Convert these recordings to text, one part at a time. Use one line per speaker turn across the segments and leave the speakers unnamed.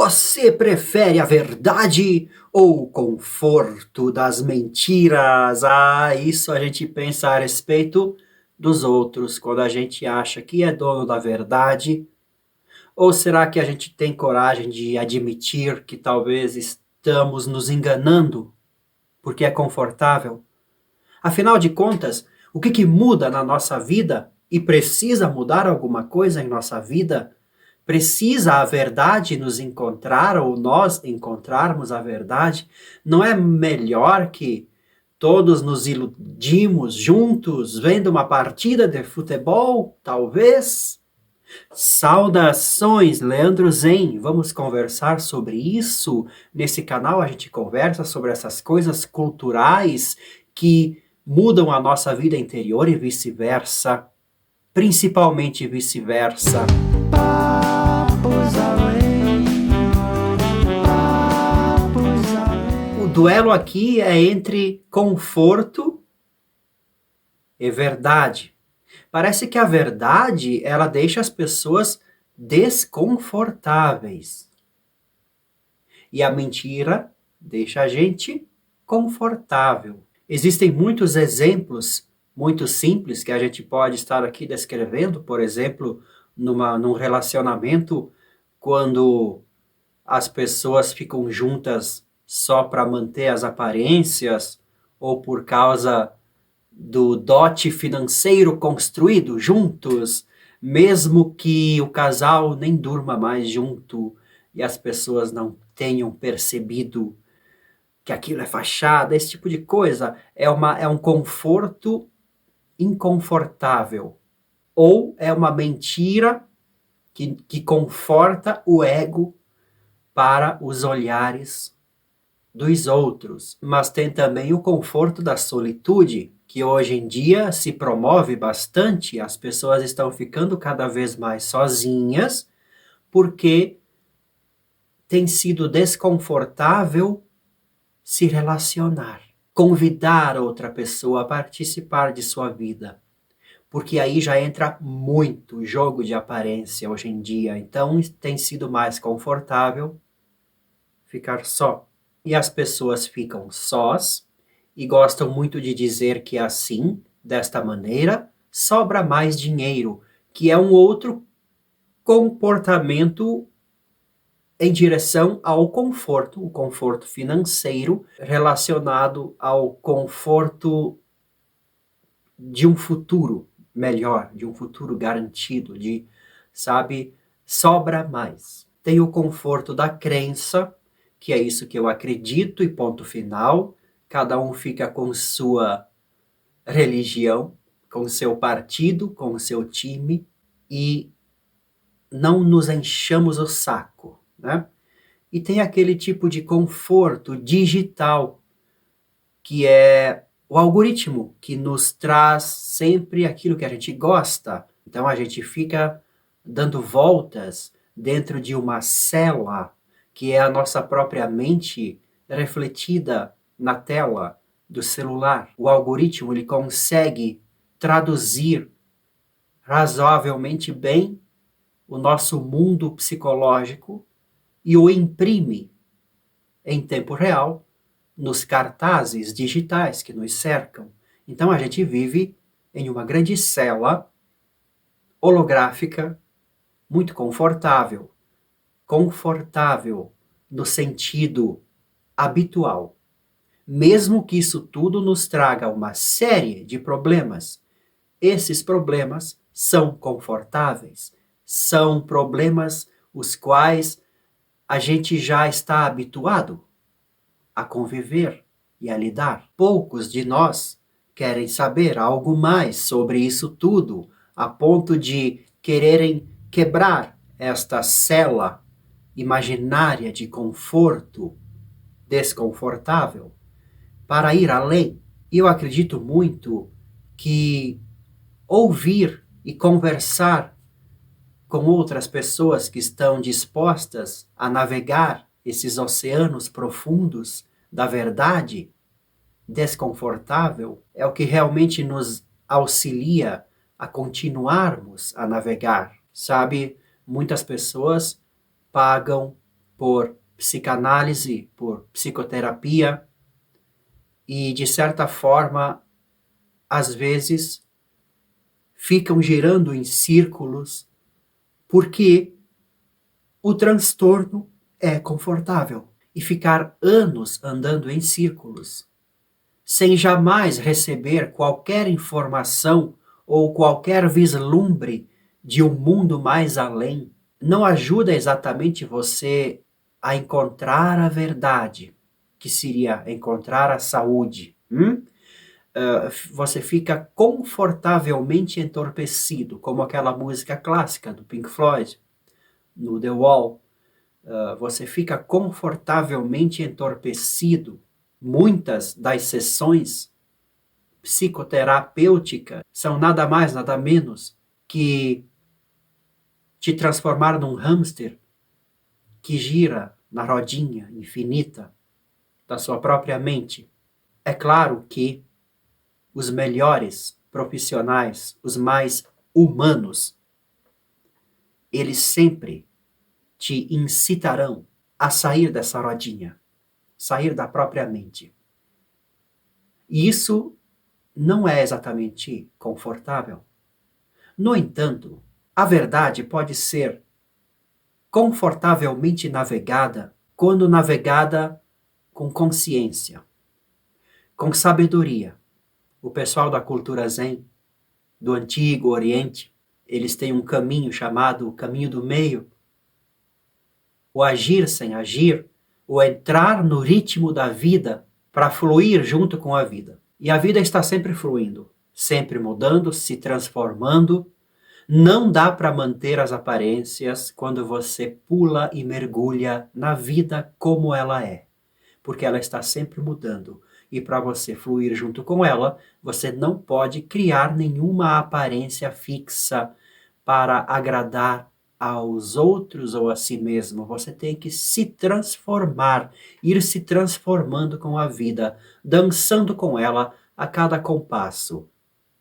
Você prefere a verdade ou o conforto das mentiras? Isso a gente pensa a respeito dos outros, quando a gente acha que é dono da verdade. Ou será que a gente tem coragem de admitir que talvez estamos nos enganando porque é confortável? Afinal de contas, o que muda na nossa vida e precisa mudar alguma coisa em nossa vida? Precisa a verdade nos encontrar ou nós encontrarmos a verdade? Não é melhor que todos nos iludimos juntos vendo uma partida de futebol, talvez? Saudações, Leandro Zen. Vamos conversar sobre isso? Nesse canal a gente conversa sobre essas coisas culturais que mudam a nossa vida interior e vice-versa, principalmente vice-versa. O duelo aqui é entre conforto e verdade. Parece que a verdade, ela deixa as pessoas desconfortáveis. E a mentira deixa a gente confortável. Existem muitos exemplos muito simples que a gente pode estar aqui descrevendo, por exemplo, num relacionamento, quando as pessoas ficam juntas só para manter as aparências ou por causa do dote financeiro construído juntos, mesmo que o casal nem durma mais junto e as pessoas não tenham percebido que aquilo é fachada, esse tipo de coisa, é um conforto inconfortável. Ou é uma mentira que conforta o ego para os olhares dos outros. Mas tem também o conforto da solitude, que hoje em dia se promove bastante. As pessoas estão ficando cada vez mais sozinhas porque tem sido desconfortável se relacionar, convidar outra pessoa a participar de sua vida. Porque aí já entra muito jogo de aparência hoje em dia. Então tem sido mais confortável ficar só. E as pessoas ficam sós e gostam muito de dizer que assim, desta maneira, sobra mais dinheiro, que é um outro comportamento em direção ao conforto, o conforto financeiro relacionado ao conforto de um futuro melhor, de um futuro garantido, sabe, sobra mais. Tem o conforto da crença, que é isso que eu acredito e ponto final. Cada um fica com sua religião, com seu partido, com seu time e não nos enchamos o saco, né? E tem aquele tipo de conforto digital, que é o algoritmo, que nos traz sempre aquilo que a gente gosta. Então a gente fica dando voltas dentro de uma cela, que é a nossa própria mente refletida na tela do celular. O algoritmo ele consegue traduzir razoavelmente bem o nosso mundo psicológico e o imprime em tempo real nos cartazes digitais que nos cercam. Então a gente vive em uma grande cela holográfica, muito confortável. Confortável no sentido habitual. Mesmo que isso tudo nos traga uma série de problemas, esses problemas são confortáveis. São problemas os quais a gente já está habituado a conviver e a lidar. Poucos de nós querem saber algo mais sobre isso tudo, a ponto de quererem quebrar esta cela imaginária de conforto desconfortável para ir além. E eu acredito muito que ouvir e conversar com outras pessoas que estão dispostas a navegar esses oceanos profundos da verdade desconfortável é o que realmente nos auxilia a continuarmos a navegar. Sabe, muitas pessoas pagam por psicanálise, por psicoterapia, e de certa forma, às vezes, ficam girando em círculos porque o transtorno é confortável. E ficar anos andando em círculos, sem jamais receber qualquer informação ou qualquer vislumbre de um mundo mais além, não ajuda exatamente você a encontrar a verdade, que seria encontrar a saúde. Você fica confortavelmente entorpecido, como aquela música clássica do Pink Floyd, no The Wall. Você fica confortavelmente entorpecido. Muitas das sessões psicoterapêuticas são nada mais, nada menos que te transformar num hamster que gira na rodinha infinita da sua própria mente. É claro que os melhores profissionais, os mais humanos, eles sempre te incitarão a sair dessa rodinha, sair da própria mente. E isso não é exatamente confortável. No entanto, a verdade pode ser confortavelmente navegada quando navegada com consciência, com sabedoria. O pessoal da cultura Zen, do Antigo Oriente, eles têm um caminho chamado o caminho do meio. O agir sem agir, o entrar no ritmo da vida para fluir junto com a vida. E a vida está sempre fluindo, sempre mudando, se transformando. Não dá para manter as aparências quando você pula e mergulha na vida como ela é, porque ela está sempre mudando. E para você fluir junto com ela, você não pode criar nenhuma aparência fixa para agradar aos outros ou a si mesmo. Você tem que se transformar, ir se transformando com a vida, dançando com ela a cada compasso,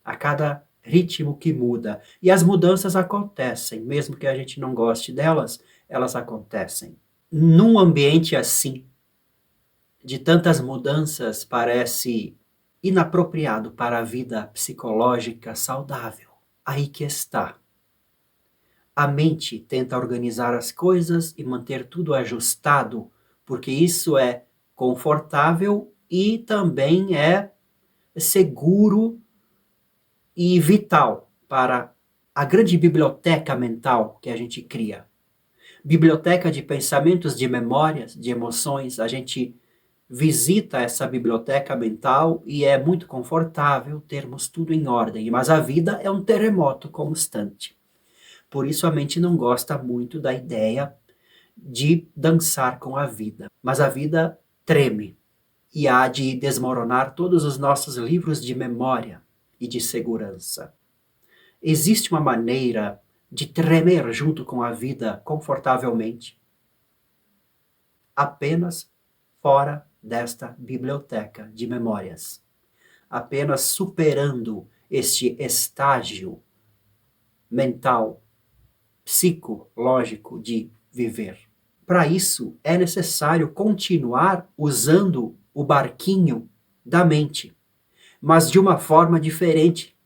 a cada ritmo que muda. E as mudanças acontecem, mesmo que a gente não goste delas, elas acontecem. Num ambiente assim, de tantas mudanças, parece inapropriado para a vida psicológica saudável. Aí que está. A mente tenta organizar as coisas e manter tudo ajustado, porque isso é confortável e também é seguro e vital para a grande biblioteca mental que a gente cria. Biblioteca de pensamentos, de memórias, de emoções. A gente visita essa biblioteca mental e é muito confortável termos tudo em ordem, mas a vida é um terremoto constante. Por isso a mente não gosta muito da ideia de dançar com a vida. Mas a vida treme e há de desmoronar todos os nossos livros de memória e de segurança. Existe uma maneira de tremer junto com a vida confortavelmente, apenas fora desta biblioteca de memórias, apenas superando este estágio mental, psicológico de viver. Para isso, é necessário continuar usando o barquinho da mente, mas de uma forma diferente,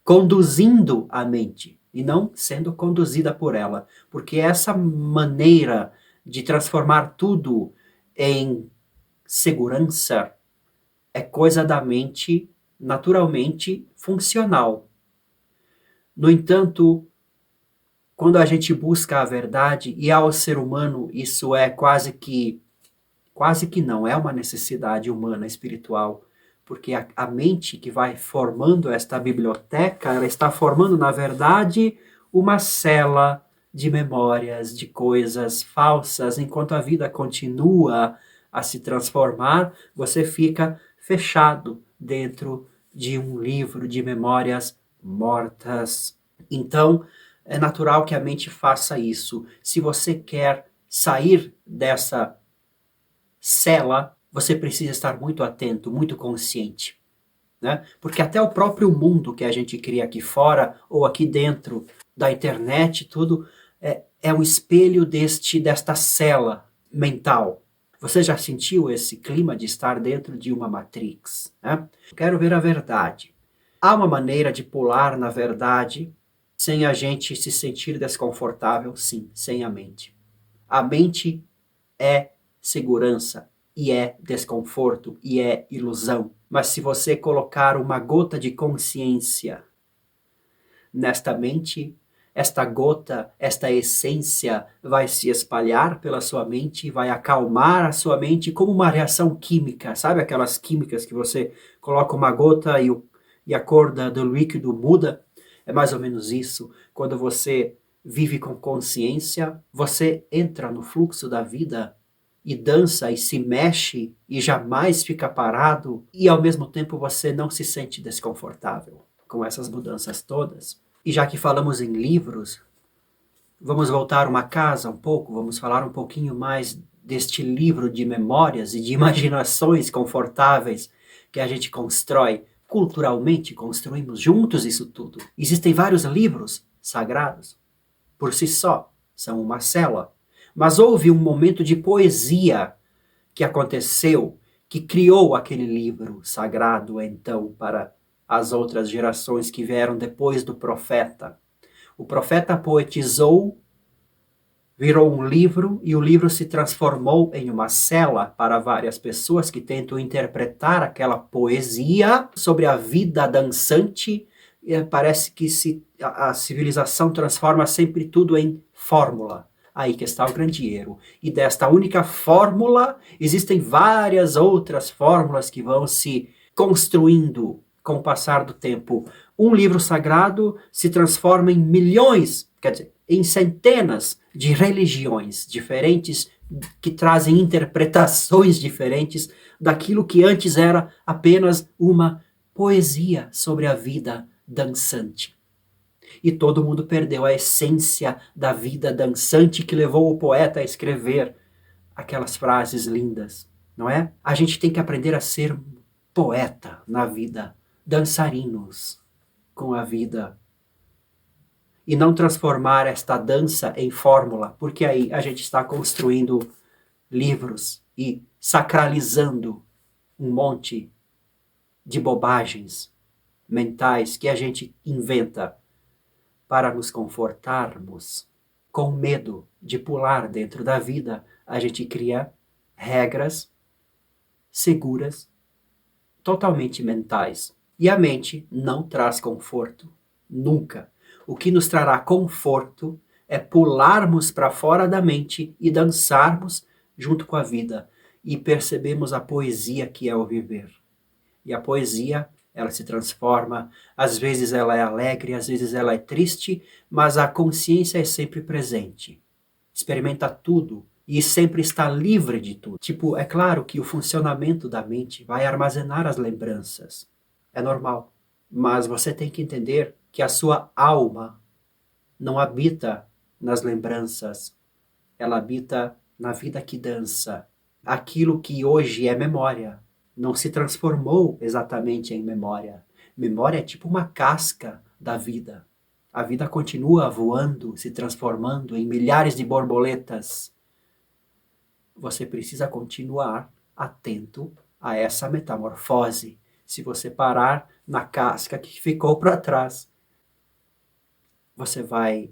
conduzindo a mente e não sendo conduzida por ela, porque essa maneira de transformar tudo em segurança é coisa da mente naturalmente funcional. No entanto, quando a gente busca a verdade, e ao ser humano isso é quase que não, é uma necessidade humana, espiritual, porque a mente que vai formando esta biblioteca, ela está formando, na verdade, uma cela de memórias, de coisas falsas. Enquanto a vida continua a se transformar, você fica fechado dentro de um livro de memórias mortas. Então, é natural que a mente faça isso. Se você quer sair dessa cela, você precisa estar muito atento, muito consciente, né? Porque até o próprio mundo que a gente cria aqui fora ou aqui dentro da internet, tudo é um espelho desta cela mental. Você já sentiu esse clima de estar dentro de uma Matrix, né? Quero ver a verdade. Há uma maneira de pular na verdade sem a gente se sentir desconfortável? Sim, sem a mente. A mente é segurança, e é desconforto, e é ilusão. Mas se você colocar uma gota de consciência nesta mente, esta gota, esta essência vai se espalhar pela sua mente, vai acalmar a sua mente como uma reação química. Sabe aquelas químicas que você coloca uma gota e a cor do líquido muda? É mais ou menos isso. Quando você vive com consciência, você entra no fluxo da vida e dança e se mexe e jamais fica parado, e ao mesmo tempo você não se sente desconfortável com essas mudanças todas. E já que falamos em livros, vamos voltar uma casa um pouco, vamos falar um pouquinho mais deste livro de memórias e de imaginações confortáveis que a gente constrói culturalmente, construímos juntos isso tudo. Existem vários livros sagrados, por si só, são uma célula. Mas houve um momento de poesia que aconteceu, que criou aquele livro sagrado, então, para as outras gerações que vieram depois do profeta. O profeta poetizou, virou um livro, e o livro se transformou em uma cela para várias pessoas que tentam interpretar aquela poesia sobre a vida dançante. Parece que a civilização transforma sempre tudo em fórmula. Aí que está o grande erro. E desta única fórmula, existem várias outras fórmulas que vão se construindo com o passar do tempo. Um livro sagrado se transforma em milhões, quer dizer, em centenas de religiões diferentes que trazem interpretações diferentes daquilo que antes era apenas uma poesia sobre a vida dançante. E todo mundo perdeu a essência da vida dançante que levou o poeta a escrever aquelas frases lindas, não é? A gente tem que aprender a ser poeta na vida, dançarinos com a vida, e não transformar esta dança em fórmula, porque aí a gente está construindo livros e sacralizando um monte de bobagens mentais que a gente inventa para nos confortarmos. Com medo de pular dentro da vida, a gente cria regras seguras, totalmente mentais. E a mente não traz conforto, nunca. O que nos trará conforto é pularmos para fora da mente e dançarmos junto com a vida e percebemos a poesia que é o viver. E a poesia, ela se transforma, às vezes ela é alegre, às vezes ela é triste, mas a consciência é sempre presente. Experimenta tudo e sempre está livre de tudo. Tipo, é claro que o funcionamento da mente vai armazenar as lembranças. É normal. Mas você tem que entender que a sua alma não habita nas lembranças. Ela habita na vida que dança. Aquilo que hoje é memória não se transformou exatamente em memória. Memória é tipo uma casca da vida. A vida continua voando, se transformando em milhares de borboletas. Você precisa continuar atento a essa metamorfose. Se você parar na casca que ficou para trás, você vai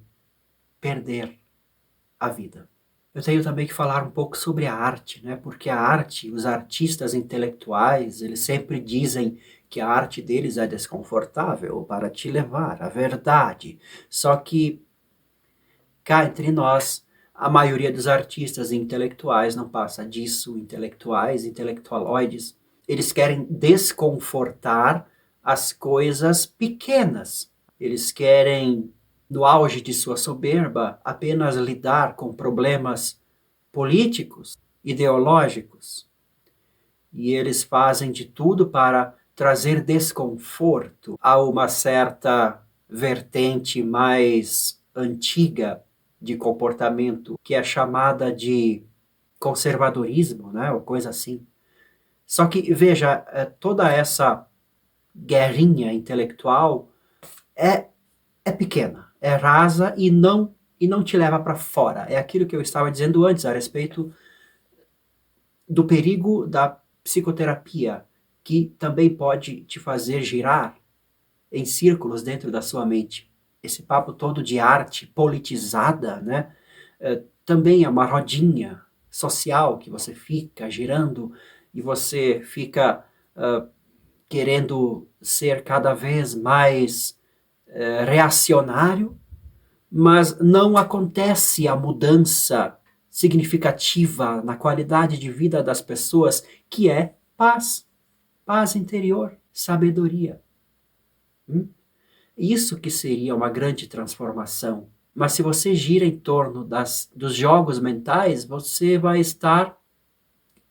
perder a vida. Eu tenho também que falar um pouco sobre a arte, né? Porque a arte, os artistas intelectuais, eles sempre dizem que a arte deles é desconfortável para te levar à verdade. Só que, cá entre nós, a maioria dos artistas intelectuais não passa disso, intelectuais, intelectualoides. Eles querem desconfortar as coisas pequenas. Eles querem, no auge de sua soberba, apenas lidar com problemas políticos, ideológicos. E eles fazem de tudo para trazer desconforto a uma certa vertente mais antiga de comportamento, que é chamada de conservadorismo, né, ou coisa assim. Só que, veja, toda essa guerrinha intelectual é pequena, é rasa e não te leva para fora. É aquilo que eu estava dizendo antes a respeito do perigo da psicoterapia, que também pode te fazer girar em círculos dentro da sua mente. Esse papo todo de arte politizada, né? Também é uma rodinha social que você fica girando e você fica querendo ser cada vez mais reacionário, mas não acontece a mudança significativa na qualidade de vida das pessoas, que é paz, paz interior, sabedoria. Isso que seria uma grande transformação. Mas se você gira em torno dos jogos mentais, você vai estar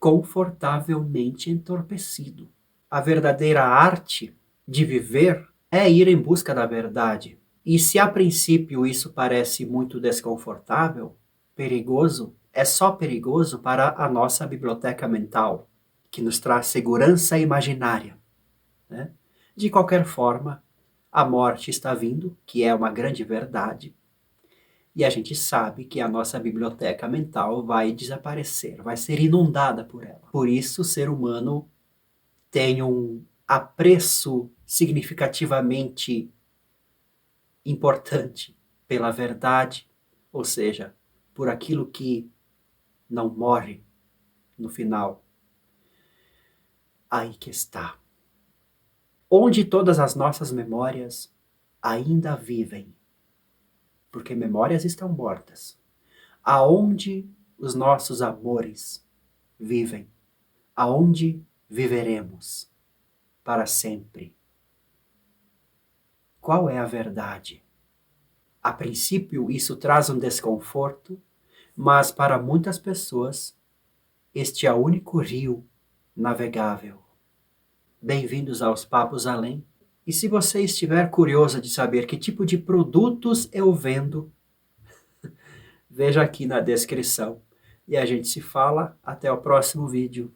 confortavelmente entorpecido. A verdadeira arte de viver é ir em busca da verdade. E se a princípio isso parece muito desconfortável, perigoso, é só perigoso para a nossa biblioteca mental, que nos traz segurança imaginária, né? De qualquer forma, a morte está vindo, que é uma grande verdade, e a gente sabe que a nossa biblioteca mental vai desaparecer, vai ser inundada por ela. Por isso, o ser humano tem um apreço significativamente importante pela verdade, ou seja, por aquilo que não morre no final. Aí que está. Onde todas as nossas memórias ainda vivem, porque memórias estão mortas. Aonde os nossos amores vivem, aonde viveremos para sempre. Qual é a verdade? A princípio, isso traz um desconforto, mas para muitas pessoas, este é o único rio navegável. Bem-vindos aos Papos Além. E se você estiver curioso de saber que tipo de produtos eu vendo, veja aqui na descrição. E a gente se fala até o próximo vídeo.